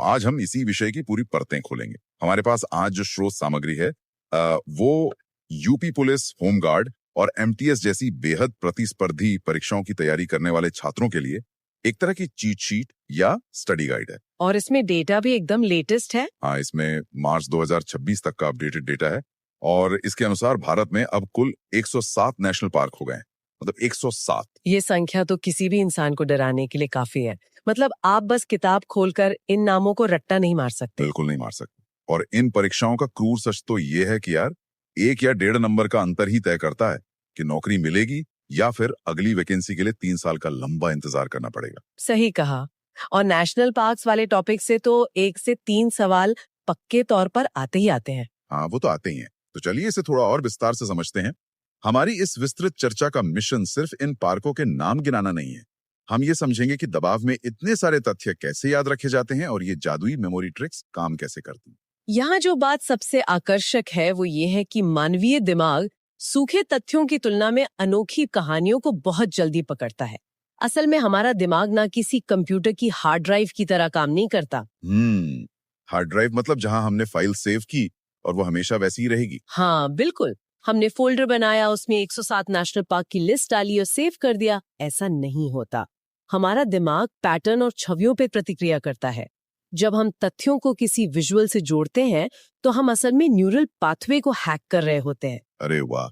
आज हम इसी विषय की पूरी परतें खोलेंगे। हमारे पास आज जो स्रोत सामग्री है वो यूपी पुलिस, होमगार्ड और एमटीएस जैसी बेहद प्रतिस्पर्धी परीक्षाओं की तैयारी करने वाले छात्रों के लिए एक तरह की चीट शीट या स्टडी गाइड है। और इसमें डेटा भी एकदम लेटेस्ट है। हाँ, इसमें मार्च 2026 तक का अपडेटेड डेटा है और इसके अनुसार भारत में अब कुल 107 नेशनल पार्क हो गए हैं। मतलब 107। ये संख्या तो किसी भी इंसान को डराने के लिए काफी है। मतलब आप बस किताब खोलकर इन नामों को रट्टा नहीं मार सकते। बिल्कुल नहीं मार सकते। और इन परीक्षाओं का क्रूर सच तो ये है कि यार 1 या 1.5 नंबर का अंतर ही तय करता है कि नौकरी मिलेगी या फिर अगली वैकेंसी के लिए 3 साल का लंबा इंतजार करना पड़ेगा। सही कहा। और नेशनल पार्क्स वाले टॉपिक से तो 1 से 3 सवाल पक्के तौर पर आते ही आते हैं। हाँ, वो तो आते ही हैं। तो चलिए इसे थोड़ा और विस्तार से समझते हैं। हमारी इस विस्तृत चर्चा का मिशन सिर्फ इन पार्कों के नाम गिनाना नहीं है। हम ये समझेंगे कि दबाव में इतने सारे तथ्य कैसे याद रखे जाते हैं और ये जादुई मेमोरी ट्रिक्स काम कैसे करती हैं। यहाँ जो बात सबसे आकर्षक है वो ये है कि मानवीय दिमाग सूखे तथ्यों की तुलना में अनोखी कहानियों को बहुत जल्दी पकड़ता है। असल में हमारा दिमाग ना किसी कंप्यूटर की हार्ड ड्राइव की तरह काम नहीं करता। हार्ड ड्राइव मतलब जहां हमने फाइल सेव की और वो हमेशा वैसी ही रहेगी। हाँ बिल्कुल, हमने फोल्डर बनाया, उसमें 107 नेशनल पार्क की लिस्ट डाली और सेव कर दिया। ऐसा नहीं होता। हमारा दिमाग पैटर्न और छवियों पे प्रतिक्रिया करता है। जब हम तथ्यों को किसी विजुअल से जोड़ते हैं तो हम असल में न्यूरल पाथवे को हैक कर रहे होते हैं। अरे वाह!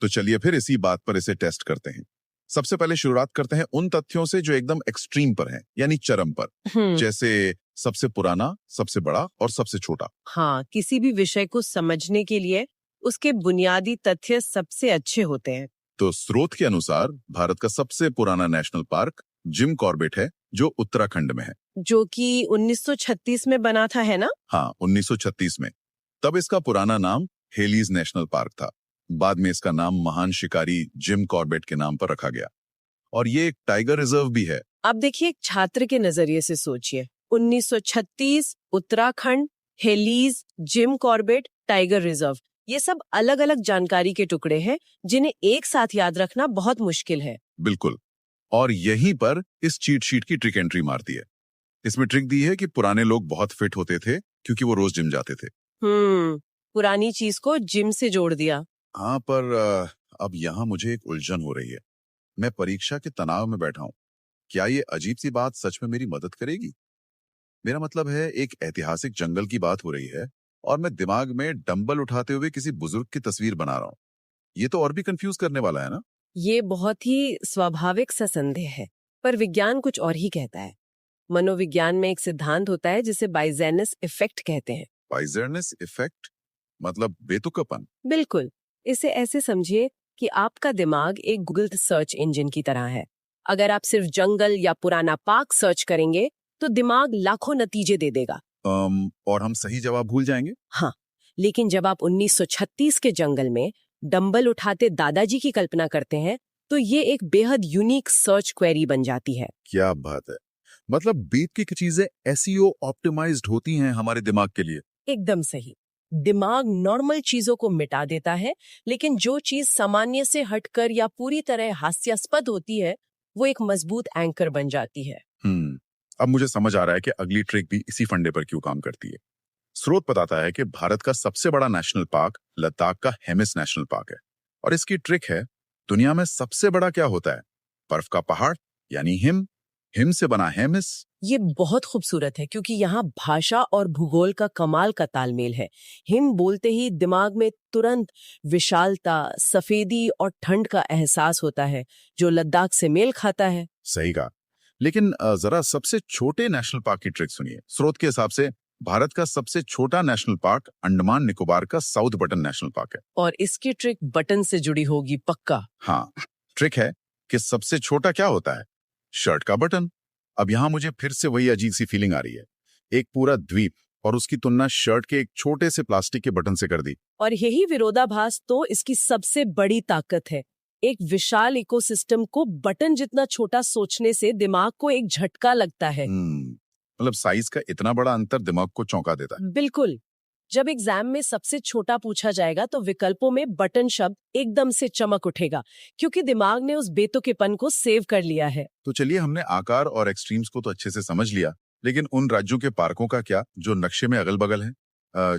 तो चलिए फिर इसी बात पर इसे टेस्ट करते हैं। सबसे पहले शुरुआत करते हैं उन तथ्यों से जो एकदम एक्सट्रीम पर हैं, यानी चरम पर। जैसे सबसे पुराना, सबसे बड़ा और सबसे छोटा। हाँ, किसी भी विषय को समझने के लिए उसके बुनियादी तथ्य सबसे अच्छे होते हैं। तो स्रोत के अनुसार भारत का सबसे पुराना नेशनल पार्क जिम कॉर्बेट है, जो उत्तराखंड में है। जो कि 1936 में बना था, है ना? हाँ, 1936 में। तब इसका पुराना नाम हेलीज नेशनल पार्क था। बाद में इसका नाम महान शिकारी जिम कॉर्बेट के नाम पर रखा गया। और ये एक टाइगर रिजर्व भी है। अब देखिए, एक छात्र के नजरिए से सोचिए। 1936, Uttarakhand, Hailey's, Jim Corbett, tiger reserve, ये सब अलग अलग जानकारी के टुकड़े हैं जिन्हें एक साथ याद रखना बहुत मुश्किल है। बिल्कुल। और यहीं पर इस चीट शीट की ट्रिक एंट्री मारती है। इसमें ट्रिक दी है कि पुराने लोग बहुत फिट होते थे क्योंकि वो रोज जिम जाते थे। पुरानी चीज को जिम से जोड़ दिया। हाँ, पर अब यहाँ मुझे एक उलझन हो रही है। मैं परीक्षा के तनाव में बैठा हूँ। क्या ये अजीब सी बात सच में मेरी मदद करेगी? मेरा मतलब है, एक ऐतिहासिक जंगल की बात हो रही है और मैं दिमाग में डंबल उठाते हुए किसी बुजुर्ग की तस्वीर बना रहा हूँ। ये तो और भी कंफ्यूज करने वाला है ना? ये बहुत ही स्वाभाविक सा संदेह है, पर विज्ञान कुछ और ही कहता है। मनोविज्ञान में एक सिद्धांत होता है जिसे बाइजेनस इफेक्ट कहते हैं। बाइजेनस इफेक्ट मतलब बेतुकापन? बिल्कुल। इसे ऐसे समझिए कि आपका दिमाग एक गूगल सर्च इंजन की तरह है। अगर आप सिर्फ जंगल या पुराना पार्क सर्च करेंगे तो दिमाग लाखों नतीजे दे देगा। और हम सही जवाब भूल जाएंगे? हाँ, लेकिन जब आप 1936 के जंगल में डंबल उठाते दादाजी की कल्पना करते हैं तो ये एक बेहद यूनिक सर्च क्वेरी बन जाती है। क्या बात है! मतलब बीत की चीजें एसईओ ऑप्टिमाइज्ड होती हैं हमारे दिमाग के लिए। एकदम सही। दिमाग नॉर्मल चीजों को मिटा देता है, लेकिन जो चीज सामान्य से हटकर या पूरी तरह हास्यास्पद होती है वो एक मजबूत एंकर बन जाती है। अब मुझे समझ आ रहा है कि अगली ट्रिक भी इसी फंडे पर क्यों काम करती है। स्रोत बताता है कि भारत का सबसे बड़ा नेशनल पार्क लद्दाख का हेमिस नेशनल पार्क है और इसकी ट्रिक है, दुनिया में सबसे बड़ा क्या होता है? बर्फ का पहाड़ यानी हिम से बना हेमिस। ये बहुत खूबसूरत है क्योंकि यहाँ भाषा और भूगोल का कमाल का तालमेल है। हिम बोलते ही दिमाग में तुरंत विशालता, सफेदी और ठंड का एहसास होता है जो लद्दाख से मेल खाता है। सही कहा। लेकिन जरा सबसे छोटे नेशनल पार्क की ट्रिक सुनिए। स्रोत के हिसाब से भारत का सबसे छोटा नेशनल पार्क अंडमान निकोबार का साउथ बटन नेशनल पार्क है। और इसकी ट्रिक बटन से जुड़ी होगी पक्का। हाँ, ट्रिक है कि सबसे छोटा क्या होता है? शर्ट का बटन। अब यहाँ मुझे फिर से वही अजीब सी फीलिंग आ रही है। एक पूरा द्वीप और उसकी तुलना शर्ट के एक छोटे से प्लास्टिक के बटन से कर दी। और यही विरोधाभास तो इसकी सबसे बड़ी ताकत है। एक विशाल इकोसिस्टम को बटन जितना छोटा सोचने से दिमाग को एक झटका लगता है। मतलब साइज का इतना बड़ा अंतर दिमाग को चौंका देता है। बिल्कुल। जब एग्जाम में सबसे छोटा पूछा जाएगा तो विकल्पों में बटन शब्द एकदम से चमक उठेगा क्योंकि दिमाग ने उस बेतुकेपन को सेव कर लिया है। तो चलिए, हमने आकार और एक्सट्रीम्स को तो अच्छे से समझ लिया, लेकिन उन राज्यों के पार्कों का क्या जो नक्शे में अगल बगल हैं?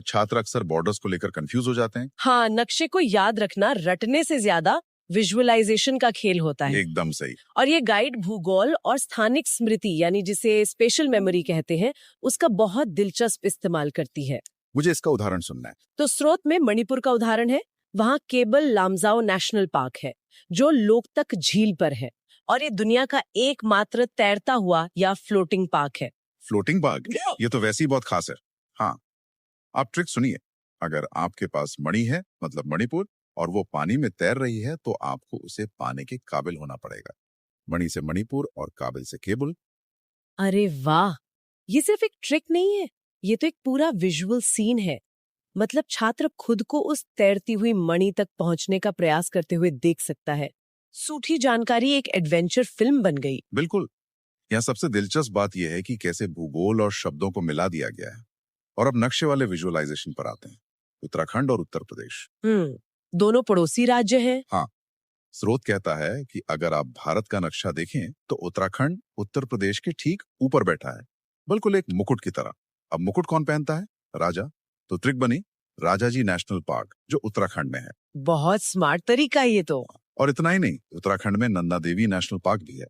छात्र अक्सर बॉर्डर्स को लेकर कंफ्यूज हो जाते हैं। हाँ, नक्शे को याद रखना रटने से ज्यादा विजुअलाइजेशन का खेल होता है। एकदम सही। और ये गाइड भूगोल और स्थानिक स्मृति यानी जिसे स्पेशल मेमोरी कहते हैं, उसका बहुत दिलचस्प इस्तेमाल करती है। मुझे इसका उदाहरण सुनना है। तो स्रोत में मणिपुर का उदाहरण है। वहाँ केबल लामजाओ नेशनल पार्क है जो लोकतक झील पर है, और ये दुनिया का एकमात्र तैरता हुआ या फ्लोटिंग पार्क है। फ्लोटिंग पार्क, ये तो वैसे ही बहुत खास है। हाँ, आप ट्रिक सुनिए। अगर आपके पास मणि है, मतलब मणिपुर, और वो पानी में तैर रही है, तो आपको उसे पाने के काबिल होना पड़ेगा। मणि से मणिपुर और काबिल से केबल। अरे वाह, ये सिर्फ एक ट्रिक नहीं है, ये तो एक पूरा विजुअल सीन है। मतलब छात्र खुद को उस तैरती हुई मणि तक पहुंचने का प्रयास करते हुए देख सकता है। सूठी जानकारी एक एडवेंचर फिल्म बन गई। बिल्कुल। यहाँ सबसे दिलचस्प बात यह है कि कैसे भूगोल और शब्दों को मिला दिया गया है। और अब नक्शे वाले विजुअलाइजेशन पर आते हैं। उत्तराखंड और उत्तर प्रदेश। दोनों पड़ोसी राज्य हैं। हाँ, स्रोत कहता है कि अगर आप भारत का नक्शा देखें तो उत्तराखंड उत्तर प्रदेश के ठीक ऊपर बैठा है, बिल्कुल एक मुकुट की तरह। अब मुकुट कौन पहनता है? राजा। तो ट्रिक बनी राजाजी नेशनल पार्क, जो उत्तराखंड में है। बहुत स्मार्ट तरीका है ये तो। और इतना ही नहीं, उत्तराखंड में नंदा देवी नेशनल पार्क भी है।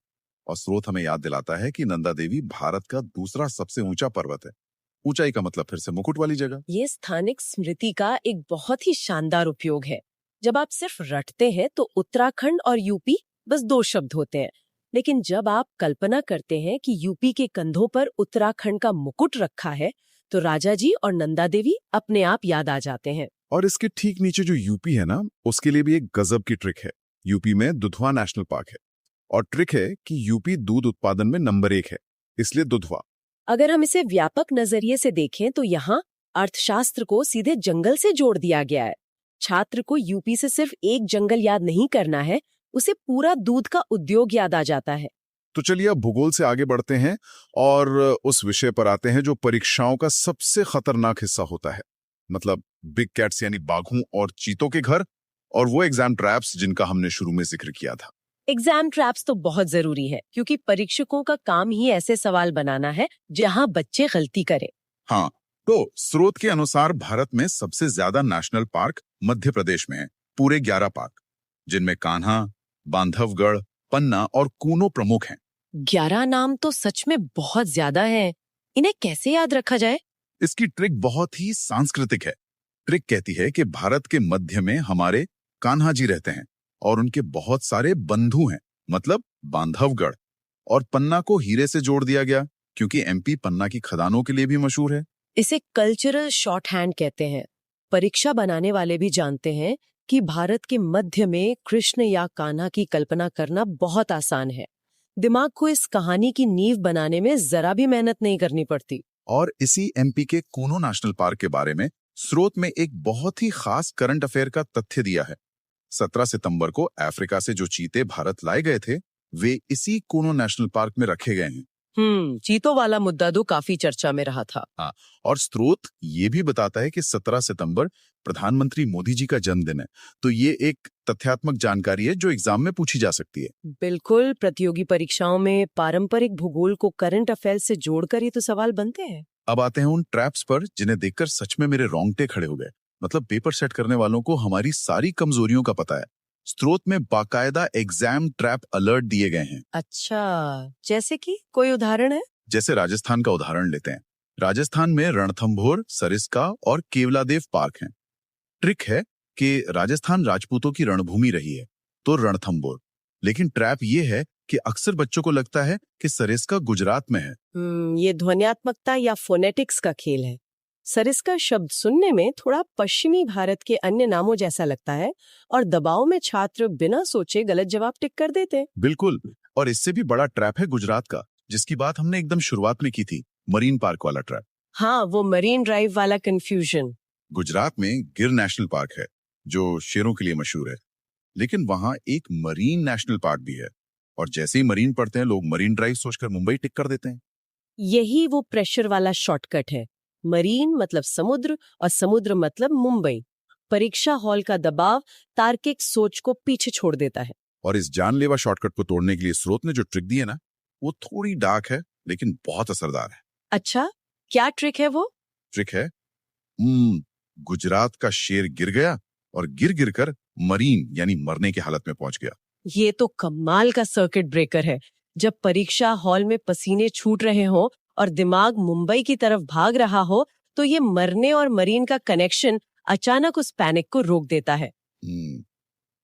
और स्रोत हमें याद दिलाता है कि नंदा देवी भारत का दूसरा सबसे ऊंचा पर्वत है। ऊंचाई का मतलब फिर से मुकुट वाली जगह। ये स्थानिक स्मृति का एक बहुत ही शानदार उपयोग है। जब आप सिर्फ रटते हैं तो उत्तराखंड और यूपी बस दो शब्द होते हैं, लेकिन जब आप कल्पना करते हैं कि यूपी के कंधों पर उत्तराखंड का मुकुट रखा है, तो राजाजी और नंदा देवी अपने आप याद आ जाते हैं। और इसके ठीक नीचे जो यूपी है ना, उसके लिए भी एक गजब की ट्रिक है। यूपी में दुधवा नेशनल पार्क है, और ट्रिक है कि यूपी दूध उत्पादन में नंबर 1 है, इसलिए दुधवा। अगर हम इसे व्यापक नजरिए से देखें तो यहाँ अर्थशास्त्र को सीधे जंगल से जोड़ दिया गया है। छात्र को यूपी से सिर्फ एक जंगल याद नहीं करना है, उसे पूरा दूध का उद्योग याद आ जाता है। तो चलिए अब भूगोल से आगे बढ़ते हैं और उस विषय पर आते हैं जो परीक्षाओं का सबसे खतरनाक हिस्सा होता है। मतलब बिग कैट्स यानी बाघों और चीतों के घर, और वो एग्जाम ट्रैप्स जिनका हमने शुरू में जिक्र किया था। एग्जाम ट्रैप्स तो बहुत जरूरी है, क्योंकि परीक्षकों का काम ही ऐसे सवाल बनाना है जहां बच्चे गलती करें। हाँ, तो स्रोत के अनुसार भारत में सबसे ज्यादा नेशनल पार्क मध्य प्रदेश में है, पूरे 11 पार्क, जिनमें कान्हा, बांधवगढ़, पन्ना और कूनो प्रमुख हैं। 11 नाम तो सच में बहुत ज्यादा हैं। इन्हें कैसे याद रखा जाए? इसकी ट्रिक बहुत ही सांस्कृतिक है। ट्रिक कहती है कि भारत के मध्य में हमारे कान्हा जी रहते हैं और उनके बहुत सारे बंधु हैं, मतलब बांधवगढ़। और पन्ना को हीरे से जोड़ दिया गया क्योंकि एमपी पन्ना की खदानों के लिए भी मशहूर है। इसे कल्चरल शॉर्ट हैंड कहते हैं। परीक्षा बनाने वाले भी जानते हैं कि भारत के मध्य में कृष्ण या कान्हा की कल्पना करना बहुत आसान है। दिमाग को इस कहानी की नींव बनाने में जरा भी मेहनत नहीं करनी पड़ती। और इसी एमपी के कूनो नेशनल पार्क के बारे में स्रोत में एक बहुत ही खास करंट अफेयर का तथ्य दिया है। 17 सितंबर को अफ्रीका से जो चीते भारत लाए गए थे, वे इसी कूनो नेशनल पार्क में रखे गए हैं। चीतों वाला मुद्दा तो काफी चर्चा में रहा था। हाँ, और स्रोत ये भी बताता है कि 17 सितंबर प्रधानमंत्री मोदी जी का जन्मदिन है। तो ये एक तथ्यात्मक जानकारी है जो एग्जाम में पूछी जा सकती है। बिल्कुल, प्रतियोगी परीक्षाओं में पारंपरिक भूगोल को करंट अफेयर से जोड़कर ही तो सवाल बनते हैं। अब आते हैं उन ट्रैप्स पर जिन्हें देखकर सच में मेरे रोंगटे खड़े हो गए। मतलब पेपर सेट करने वालों को हमारी सारी कमजोरियों का पता है। स्रोत में बाकायदा एग्जाम ट्रैप अलर्ट दिए गए हैं। अच्छा, जैसे कि कोई उदाहरण है? जैसे राजस्थान का उदाहरण लेते हैं। राजस्थान में रणथंभौर, सरिस्का और केवलादेव पार्क हैं। ट्रिक है कि राजस्थान राजपूतों की रणभूमि रही है, तो रणथंभौर। लेकिन ट्रैप ये है कि अक्सर बच्चों को लगता है कि सरिस्का गुजरात में है। ये ध्वन्यात्मकता या फोनेटिक्स का खेल है। सरिस्का शब्द सुनने में थोड़ा पश्चिमी भारत के अन्य नामों जैसा लगता है, और दबाव में छात्र बिना सोचे गलत जवाब टिक कर देते हैं। बिल्कुल, और इससे भी बड़ा ट्रैप है गुजरात का, जिसकी बात हमने एकदम शुरुआत में की थी, मरीन पार्क वाला ट्रैप। हाँ, वो मरीन ड्राइव वाला कंफ्यूजन। गुजरात में गिर नेशनल पार्क है जो शेरों के लिए मशहूर है, लेकिन वहां एक मरीन नेशनल पार्क भी है। और जैसे ही मरीन पढ़ते हैं, लोग मरीन ड्राइव सोचकर मुंबई टिक कर देते हैं। यही वो प्रेशर वाला शॉर्टकट है। मरीन मतलब समुद्र और समुद्र मतलब मुंबई। परीक्षा हॉल का दबाव तार्किक सोच को पीछे छोड़ देता है। और इस जानलेवा शॉर्टकट को तोड़ने के लिए स्रोत ने जो ट्रिक दी है ना, वो थोड़ी डार्क है लेकिन बहुत असरदार है। अच्छा, क्या ट्रिक है वो? ट्रिक है, गुजरात का शेर गिर गया और गिर गिर कर मरीन यानी मरने की हालत में पहुंच गया। ये तो कमाल का सर्किट ब्रेकर है। जब परीक्षा हॉल में पसीने छूट रहे हो और दिमाग मुंबई की तरफ भाग रहा हो, तो ये मरने और मरीन का कनेक्शन अचानक उस पैनिक को रोक देता है।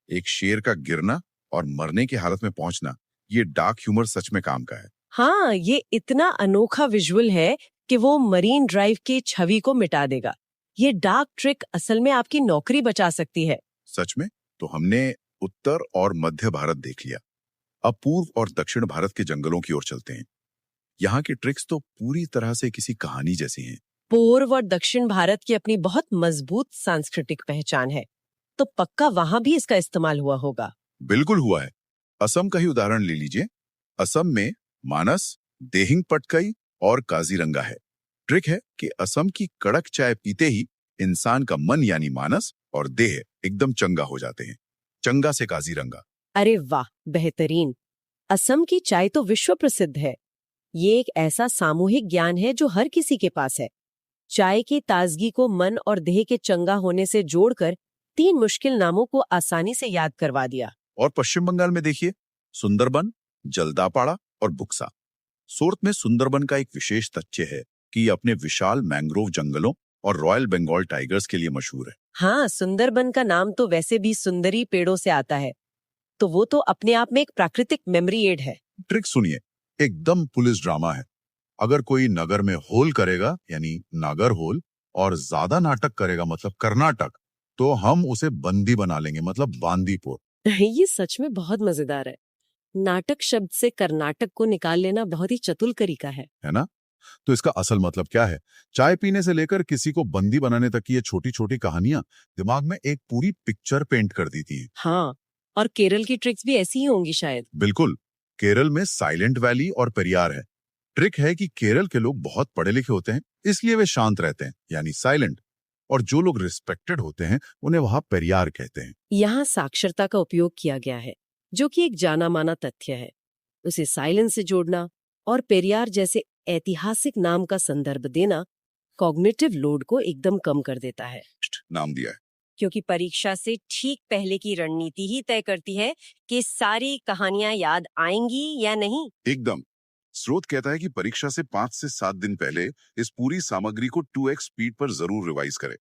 एक शेर का गिरना और मरने की हालत में पहुंचना, ये डार्क ह्यूमर सच में काम का है। हाँ, ये इतना अनोखा विजुअल है कि वो मरीन ड्राइव की छवि को मिटा देगा। ये डार्क ट्रिक असल में आपकी नौकरी बचा सकती है। सच में? तो हमने उत्तर और मध्य भारत देख लिया, अब पूर्व और दक्षिण भारत के जंगलों की ओर चलते हैं। यहाँ की ट्रिक्स तो पूरी तरह से किसी कहानी जैसी हैं। पूर्व और दक्षिण भारत की अपनी बहुत मजबूत सांस्कृतिक पहचान है, तो पक्का वहां भी इसका इस्तेमाल हुआ होगा। बिल्कुल हुआ है। असम का ही उदाहरण ले लीजिए। असम में मानस, देहिंग पटकई और काजीरंगा है। ट्रिक है कि असम की कड़क चाय पीते ही इंसान का मन यानी मानस और देह एकदम चंगा हो जाते हैं। चंगा से काजीरंगा। अरे वाह, बेहतरीन। असम की चाय तो विश्व प्रसिद्ध है। ये एक ऐसा सामूहिक ज्ञान है जो हर किसी के पास है। चाय की ताजगी को मन और देह के चंगा होने से जोड़कर 3 मुश्किल नामों को आसानी से याद करवा दिया। और पश्चिम बंगाल में देखिए, सुंदरबन, जलदापाड़ा और बुक्सा। सूरत में सुंदरबन का एक विशेष तथ्य है कि ये अपने विशाल मैंग्रोव जंगलों और रॉयल बंगाल टाइगर्स के लिए मशहूर है। हाँ, सुंदरबन का नाम तो वैसे भी सुंदरी पेड़ों से आता है, तो वो तो अपने आप में एक प्राकृतिक मेमोरी एड है। ट्रिक सुनिए, एकदम पुलिस ड्रामा है। अगर कोई नगर में होल करेगा यानी नागर होल और ज्यादा नाटक करेगा मतलब कर्नाटक, तो हम उसे बंदी बना लेंगे मतलब बांदीपुर। ये सच में बहुत मजेदार है। नाटक शब्द से कर्नाटक को निकाल लेना बहुत ही चतुर तरीका है ना? तो इसका असल मतलब क्या है? चाय पीने से लेकर किसी को बंदी बनाने तक की ये छोटी छोटी कहानियां दिमाग में एक पूरी पिक्चर पेंट कर देती हैं। हाँ, और केरल की ट्रिक्स भी ऐसी ही होंगी शायद। बिल्कुल। केरल में साइलेंट वैली और पेरियार है। ट्रिक है कि केरल के लोग बहुत पढ़े लिखे होते हैं, इसलिए वे शांत रहते हैं यानी साइलेंट, और जो लोग रिस्पेक्टेड होते हैं उन्हें वहां पेरियार कहते हैं। यहाँ साक्षरता का उपयोग किया गया है, जो कि एक जाना माना तथ्य है। उसे साइलेंस से जोड़ना और पेरियार जैसे ऐतिहासिक नाम का संदर्भ देना कॉग्निटिव लोड को एकदम कम कर देता है। नाम दिया है क्योंकि परीक्षा से ठीक पहले की रणनीति ही तय करती है कि सारी कहानियां याद आएंगी या नहीं। एकदम। स्रोत कहता है कि परीक्षा से 5 से 7 दिन पहले इस पूरी सामग्री को 2x स्पीड पर जरूर रिवाइज करें।